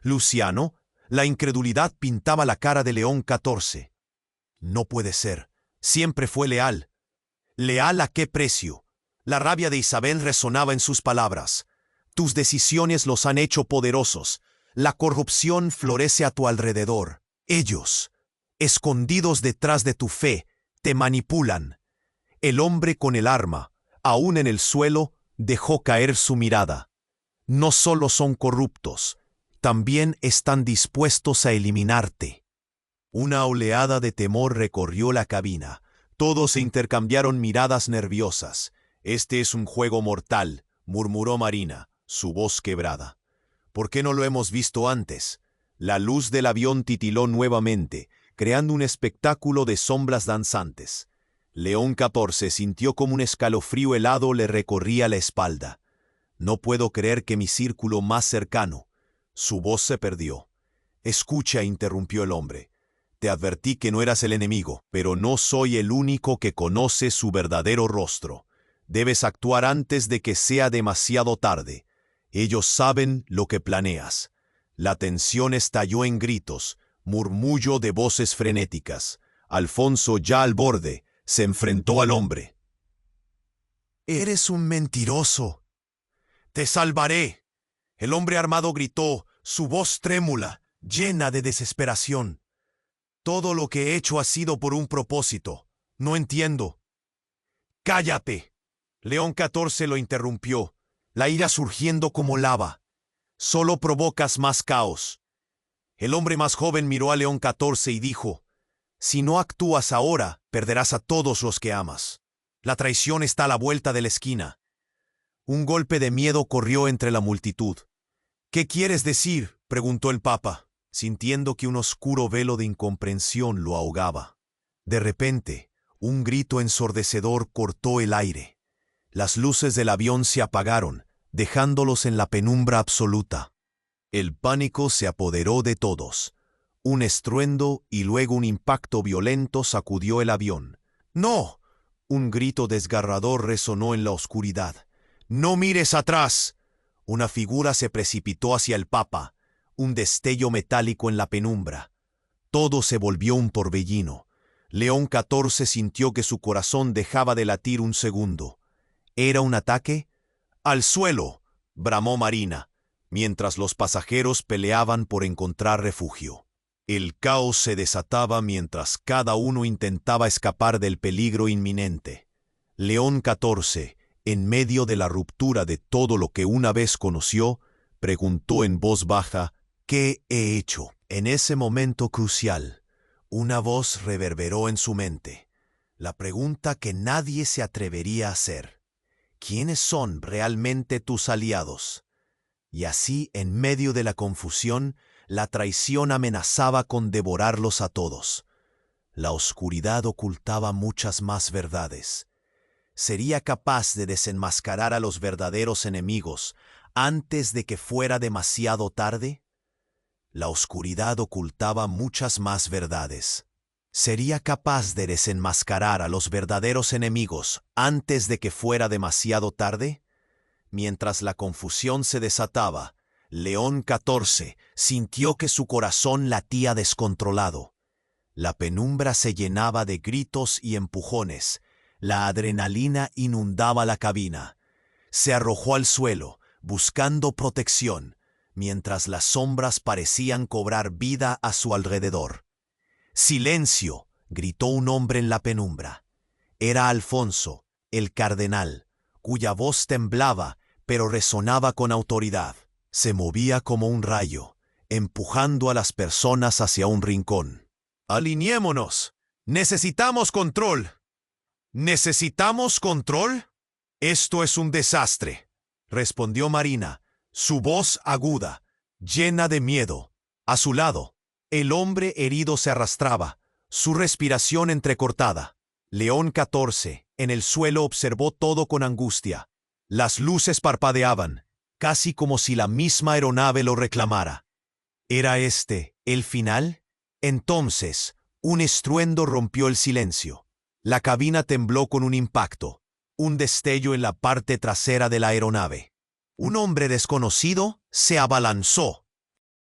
«Luciano», la incredulidad pintaba la cara de León XIV. «No puede ser. Siempre fue leal». «¿Leal a qué precio?» La rabia de Isabel resonaba en sus palabras. «Tus decisiones los han hecho poderosos. La corrupción florece a tu alrededor. Ellos, escondidos detrás de tu fe, te manipulan». El hombre con el arma, aún en el suelo, dejó caer su mirada. «No solo son corruptos, también están dispuestos a eliminarte». Una oleada de temor recorrió la cabina. Todos se intercambiaron miradas nerviosas. «Este es un juego mortal», murmuró Marina, su voz quebrada. «¿Por qué no lo hemos visto antes?» La luz del avión titiló nuevamente, creando un espectáculo de sombras danzantes. León XIV sintió como un escalofrío helado le recorría la espalda. «No puedo creer que mi círculo más cercano». Su voz se perdió. «Escucha», interrumpió el hombre. Te advertí que no eras el enemigo, pero no soy el único que conoce su verdadero rostro. Debes actuar antes de que sea demasiado tarde. Ellos saben lo que planeas. La tensión estalló en gritos, murmullo de voces frenéticas. Alfonso, ya al borde, se enfrentó al hombre. «Eres un mentiroso. Te salvaré». El hombre armado gritó, su voz trémula, llena de desesperación. «Todo lo que he hecho ha sido por un propósito. No entiendo». «Cállate». León XIV lo interrumpió, la ira surgiendo como lava. «Solo provocas más caos». El hombre más joven miró a León XIV y dijo, «Si no actúas ahora, perderás a todos los que amas. La traición está a la vuelta de la esquina». Un golpe de miedo corrió entre la multitud. «¿Qué quieres decir?», preguntó el Papa, sintiendo que un oscuro velo de incomprensión lo ahogaba. De repente, un grito ensordecedor cortó el aire. Las luces del avión se apagaron, dejándolos en la penumbra absoluta. El pánico se apoderó de todos. Un estruendo y luego un impacto violento sacudió el avión. «¡No!». Un grito desgarrador resonó en la oscuridad. «¡No mires atrás!». Una figura se precipitó hacia el Papa, un destello metálico en la penumbra. Todo se volvió un torbellino. León XIV sintió que su corazón dejaba de latir un segundo. ¿Era un ataque? «¡Al suelo!», bramó Marina, mientras los pasajeros peleaban por encontrar refugio. El caos se desataba mientras cada uno intentaba escapar del peligro inminente. León XIV, en medio de la ruptura de todo lo que una vez conoció, preguntó en voz baja, «¿Qué he hecho?». En ese momento crucial, una voz reverberó en su mente, la pregunta que nadie se atrevería a hacer. ¿Quiénes son realmente tus aliados? Y así, en medio de la confusión, la traición amenazaba con devorarlos a todos. La oscuridad ocultaba muchas más verdades. ¿Sería capaz de desenmascarar a los verdaderos enemigos antes de que fuera demasiado tarde? La oscuridad ocultaba muchas más verdades. ¿Sería capaz de desenmascarar a los verdaderos enemigos antes de que fuera demasiado tarde? Mientras la confusión se desataba, León XIV sintió que su corazón latía descontrolado. La penumbra se llenaba de gritos y empujones. La adrenalina inundaba la cabina. Se arrojó al suelo, buscando protección, mientras las sombras parecían cobrar vida a su alrededor. «¡Silencio!», gritó un hombre en la penumbra. Era Alfonso, el cardenal, cuya voz temblaba, pero resonaba con autoridad. Se movía como un rayo, empujando a las personas hacia un rincón. «Alineémonos. Necesitamos control». «¿Necesitamos control? Esto es un desastre», respondió Marina, su voz aguda, llena de miedo. A su lado, el hombre herido se arrastraba, su respiración entrecortada. León XIV, en el suelo, observó todo con angustia. Las luces parpadeaban, casi como si la misma aeronave lo reclamara. ¿Era este el final? Entonces, un estruendo rompió el silencio. La cabina tembló con un impacto, un destello en la parte trasera de la aeronave. Un hombre desconocido se abalanzó.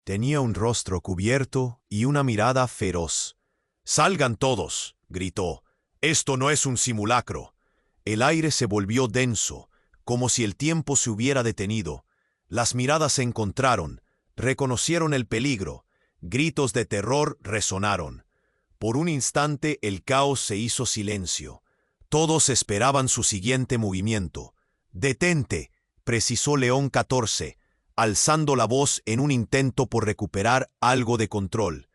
Tenía un rostro cubierto y una mirada feroz. «¡Salgan todos!», gritó. «Esto no es un simulacro». El aire se volvió denso, como si el tiempo se hubiera detenido. Las miradas se encontraron, reconocieron el peligro. Gritos de terror resonaron. Por un instante el caos se hizo silencio. Todos esperaban su siguiente movimiento. «¡Detente!», precisó León XIV, alzando la voz en un intento por recuperar algo de control.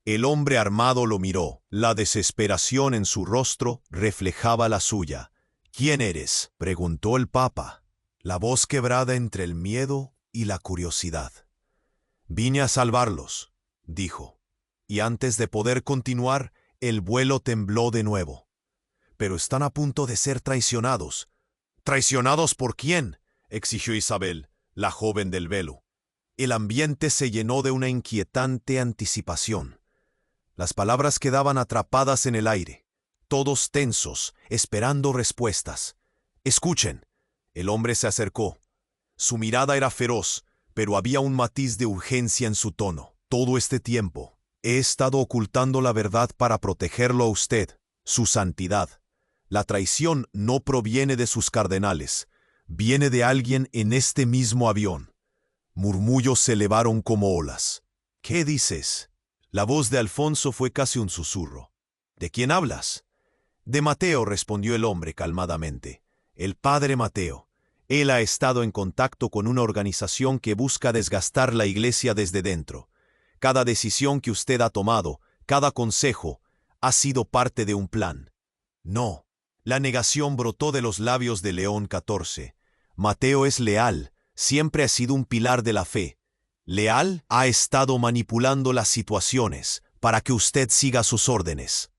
El hombre armado lo miró. La desesperación en su rostro reflejaba la suya. «¿Quién eres?», preguntó el Papa, la voz quebrada entre el miedo y la curiosidad. «Vine a salvarlos», dijo. Y antes de poder continuar, el vuelo tembló de nuevo. «Pero están a punto de ser traicionados». «¿Traicionados por quién?», exigió Isabel, la joven del velo. El ambiente se llenó de una inquietante anticipación. Las palabras quedaban atrapadas en el aire, todos tensos, esperando respuestas. «Escuchen». El hombre se acercó. Su mirada era feroz, pero había un matiz de urgencia en su tono. «Todo este tiempo he estado ocultando la verdad para protegerlo a usted, su santidad. La traición no proviene de sus cardenales, viene de alguien en este mismo avión». Murmullos se elevaron como olas. «¿Qué dices?». La voz de Alfonso fue casi un susurro. «¿De quién hablas?». «De Mateo», respondió el hombre calmadamente. «El padre Mateo. Él ha estado en contacto con una organización que busca desgastar la iglesia desde dentro. Cada decisión que usted ha tomado, cada consejo, ha sido parte de un plan». «No». La negación brotó de los labios de León XIV. «Mateo es leal, siempre ha sido un pilar de la fe. Leal, ha estado manipulando las situaciones para que usted siga sus órdenes.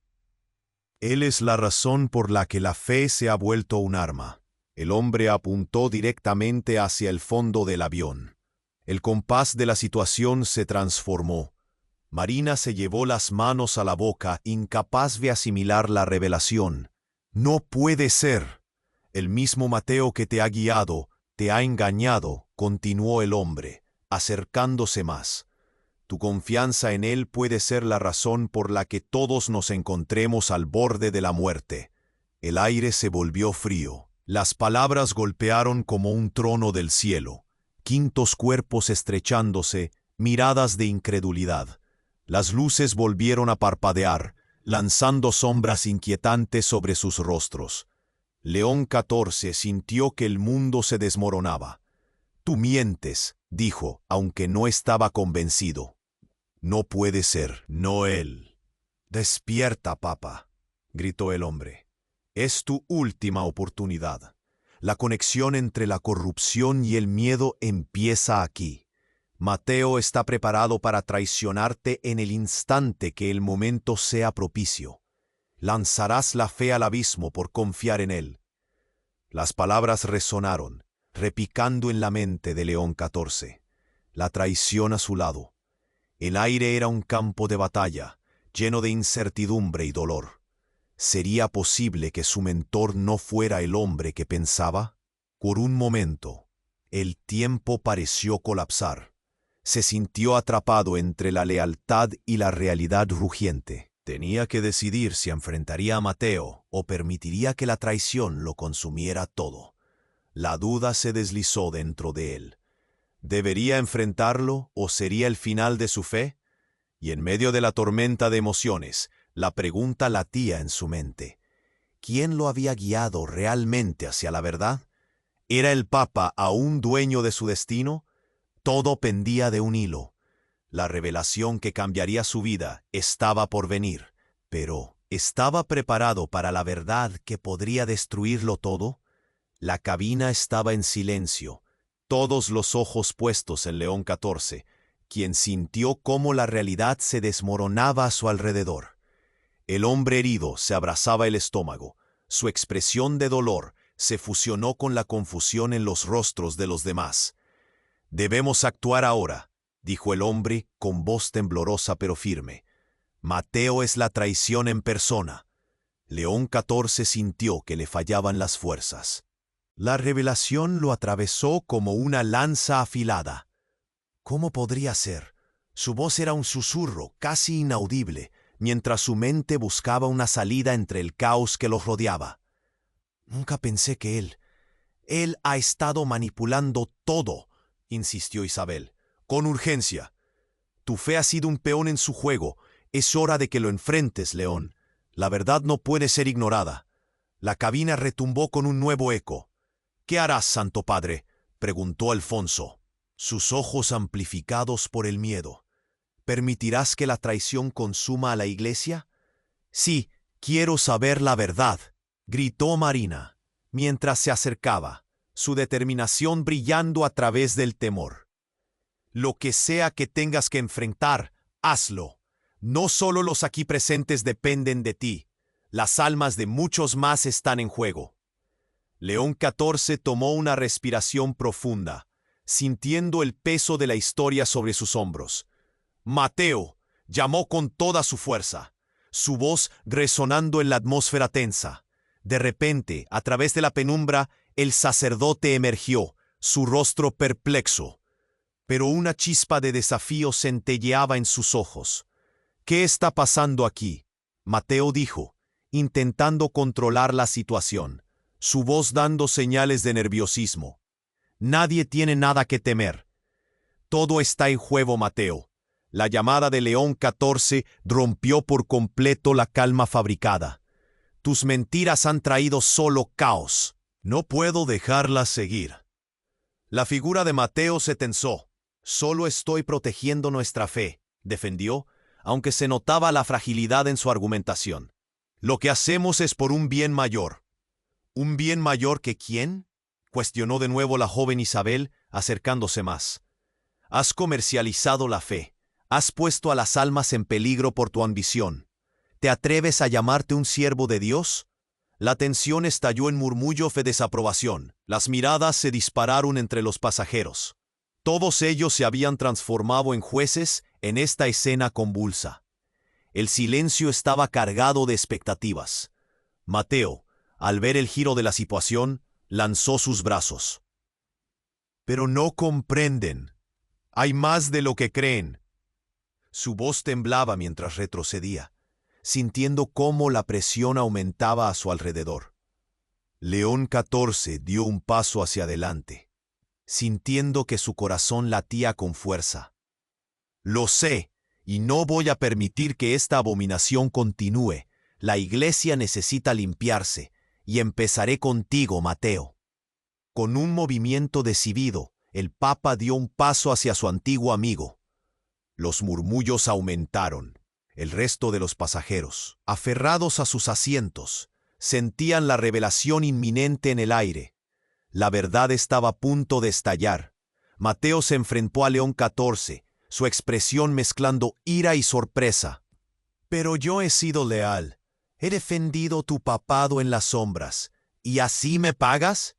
Él es la razón por la que la fe se ha vuelto un arma». El hombre apuntó directamente hacia el fondo del avión. El compás de la situación se transformó. Marina se llevó las manos a la boca, incapaz de asimilar la revelación. «No puede ser. El mismo Mateo que te ha guiado, te ha engañado», continuó el hombre, acercándose más. «Tu confianza en él puede ser la razón por la que todos nos encontremos al borde de la muerte». El aire se volvió frío. Las palabras golpearon como un trono del cielo. Quintos cuerpos estrechándose, miradas de incredulidad. Las luces volvieron a parpadear, lanzando sombras inquietantes sobre sus rostros. León XIV sintió que el mundo se desmoronaba. «Tú mientes», dijo, aunque no estaba convencido. «No puede ser, no él». «Despierta, papa», gritó el hombre. «Es tu última oportunidad. La conexión entre la corrupción y el miedo empieza aquí. Mateo está preparado para traicionarte en el instante que el momento sea propicio. Lanzarás la fe al abismo por confiar en él». Las palabras resonaron, repicando en la mente de León XIV. La traición a su lado. El aire era un campo de batalla, lleno de incertidumbre y dolor. ¿Sería posible que su mentor no fuera el hombre que pensaba? Por un momento, el tiempo pareció colapsar. Se sintió atrapado entre la lealtad y la realidad rugiente. Tenía que decidir si enfrentaría a Mateo o permitiría que la traición lo consumiera todo. La duda se deslizó dentro de él. ¿Debería enfrentarlo o sería el final de su fe? Y en medio de la tormenta de emociones, la pregunta latía en su mente. ¿Quién lo había guiado realmente hacia la verdad? ¿Era el Papa aún dueño de su destino? Todo pendía de un hilo. La revelación que cambiaría su vida estaba por venir, pero ¿estaba preparado para la verdad que podría destruirlo todo? La cabina estaba en silencio, todos los ojos puestos en León XIV, quien sintió cómo la realidad se desmoronaba a su alrededor. El hombre herido se abrazaba el estómago. Su expresión de dolor se fusionó con la confusión en los rostros de los demás. «Debemos actuar ahora», dijo el hombre con voz temblorosa pero firme. «Mateo es la traición en persona». León XIV sintió que le fallaban las fuerzas. La revelación lo atravesó como una lanza afilada. ¿Cómo podría ser? Su voz era un susurro casi inaudible, mientras su mente buscaba una salida entre el caos que los rodeaba. «Nunca pensé que Él ha estado manipulando todo», insistió Isabel. «Con urgencia. Tu fe ha sido un peón en su juego. Es hora de que lo enfrentes, León. La verdad no puede ser ignorada». La cabina retumbó con un nuevo eco. «¿Qué harás, Santo Padre?», preguntó Alfonso, sus ojos amplificados por el miedo. «¿Permitirás que la traición consuma a la iglesia?». «Sí, quiero saber la verdad», gritó Marina, mientras se acercaba, su determinación brillando a través del temor. «Lo que sea que tengas que enfrentar, hazlo. No solo los aquí presentes dependen de ti, las almas de muchos más están en juego». León XIV tomó una respiración profunda, sintiendo el peso de la historia sobre sus hombros. «Mateo, Llamó con toda su fuerza, su voz resonando en la atmósfera tensa. De repente, a través de la penumbra, el sacerdote emergió, su rostro perplexo. Pero una chispa de desafío centelleaba en sus ojos. «¿Qué está pasando aquí?», Mateo dijo, intentando controlar la situación, su voz dando señales de nerviosismo. «Nadie tiene nada que temer. Todo está en juego, Mateo». La llamada de León XIV rompió por completo la calma fabricada. «Tus mentiras han traído solo caos. No puedo dejarlas seguir». La figura de Mateo se tensó. «Solo estoy protegiendo nuestra fe», defendió, aunque se notaba la fragilidad en su argumentación. «Lo que hacemos es por un bien mayor». «¿Un bien mayor que quién?», cuestionó de nuevo la joven Isabel, acercándose más. «Has comercializado la fe. Has puesto a las almas en peligro por tu ambición. ¿Te atreves a llamarte un siervo de Dios?». La tensión estalló en murmullos de desaprobación. Las miradas se dispararon entre los pasajeros. Todos ellos se habían transformado en jueces en esta escena convulsa. El silencio estaba cargado de expectativas. Mateo, al ver el giro de la situación, lanzó sus brazos. «Pero no comprenden. Hay más de lo que creen». Su voz temblaba mientras retrocedía, sintiendo cómo la presión aumentaba a su alrededor. León XIV dio un paso hacia adelante, sintiendo que su corazón latía con fuerza. «Lo sé, y no voy a permitir que esta abominación continúe. La Iglesia necesita limpiarse, y empezaré contigo, Mateo». Con un movimiento decidido, el Papa dio un paso hacia su antiguo amigo. Los murmullos aumentaron. El resto de los pasajeros, aferrados a sus asientos, sentían la revelación inminente en el aire. La verdad estaba a punto de estallar. Mateo se enfrentó a León XIV, su expresión mezclando ira y sorpresa. «Pero yo he sido leal. He defendido tu papado en las sombras. ¿Y así me pagas?».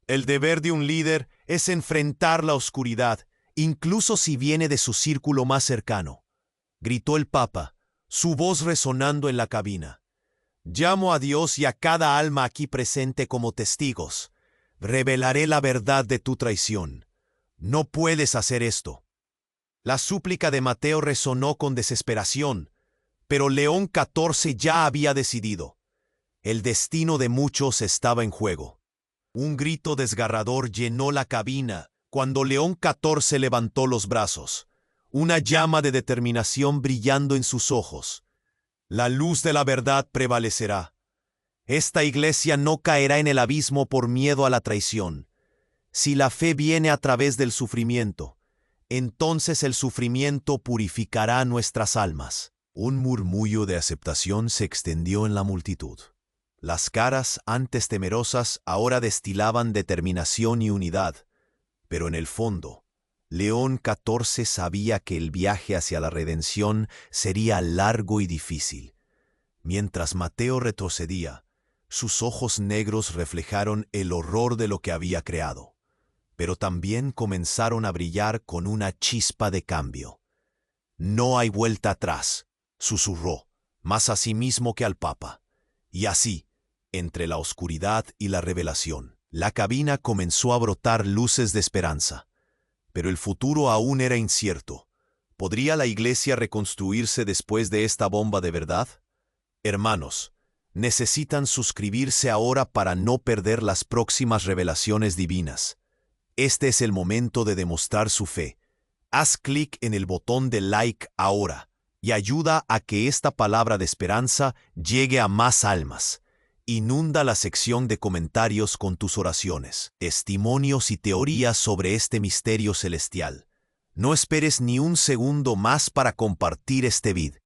«El deber de un líder es enfrentar la oscuridad, incluso si viene de su círculo más cercano», gritó el Papa, su voz resonando en la cabina. «Llamo a Dios y a cada alma aquí presente como testigos. Revelaré la verdad de tu traición. No puedes hacer esto». La súplica de Mateo resonó con desesperación, pero León XIV ya había decidido. El destino de muchos estaba en juego. Un grito desgarrador llenó la cabina cuando León XIV levantó los brazos, una llama de determinación brillando en sus ojos. «La luz de la verdad prevalecerá. Esta Iglesia no caerá en el abismo por miedo a la traición. Si la fe viene a través del sufrimiento, entonces el sufrimiento purificará nuestras almas». Un murmullo de aceptación se extendió en la multitud. Las caras, antes temerosas, ahora destilaban determinación y unidad. Pero en el fondo, León XIV sabía que el viaje hacia la redención sería largo y difícil. Mientras Mateo retrocedía, sus ojos negros reflejaron el horror de lo que había creado, pero también comenzaron a brillar con una chispa de cambio. «No hay vuelta atrás», susurró, más a sí mismo que al Papa. Y así, entre la oscuridad y la revelación, la cabina comenzó a brotar luces de esperanza. Pero el futuro aún era incierto. ¿Podría la Iglesia reconstruirse después de esta bomba de verdad? Hermanos, necesitan suscribirse ahora para no perder las próximas revelaciones divinas. Este es el momento de demostrar su fe. Haz clic en el botón de like ahora y ayuda a que esta palabra de esperanza llegue a más almas. Inunda la sección de comentarios con tus oraciones, testimonios y teorías sobre este misterio celestial. No esperes ni un segundo más para compartir este video.